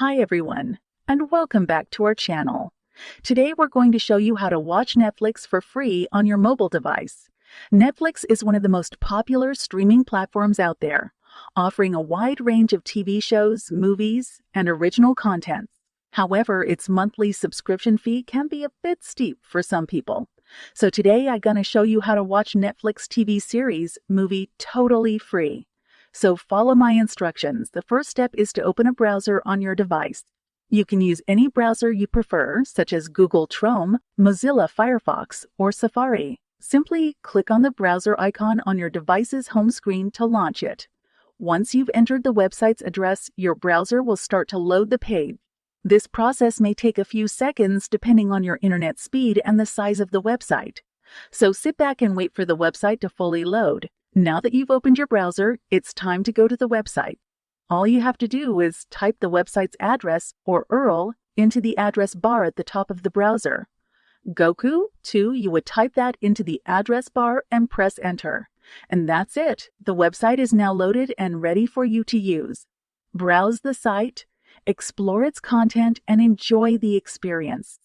Hi everyone, and welcome back to our channel. Today we're going to show you how to watch Netflix for free on your mobile device. Netflix is one of the most popular streaming platforms out there, offering a wide range of TV shows, movies, and original content. However, its monthly subscription fee can be a bit steep for some people. So today I'm going to show you how to watch Netflix TV series, movie totally free. So follow my instructions. The first step is to open a browser on your device. You can use any browser you prefer, such as Google Chrome, Mozilla Firefox, or Safari. Simply click on the browser icon on your device's home screen to launch it. Once you've entered the website's address, your browser will start to load the page. This process may take a few seconds depending on your internet speed and the size of the website. So sit back and wait for the website to fully load. Now that you've opened your browser, it's time to go to the website. All you have to do is type the website's address, or URL, into the address bar at the top of the browser. You would type that into the address bar and press enter. And that's it. The website is now loaded and ready for you to use. Browse the site, explore its content, and enjoy the experience.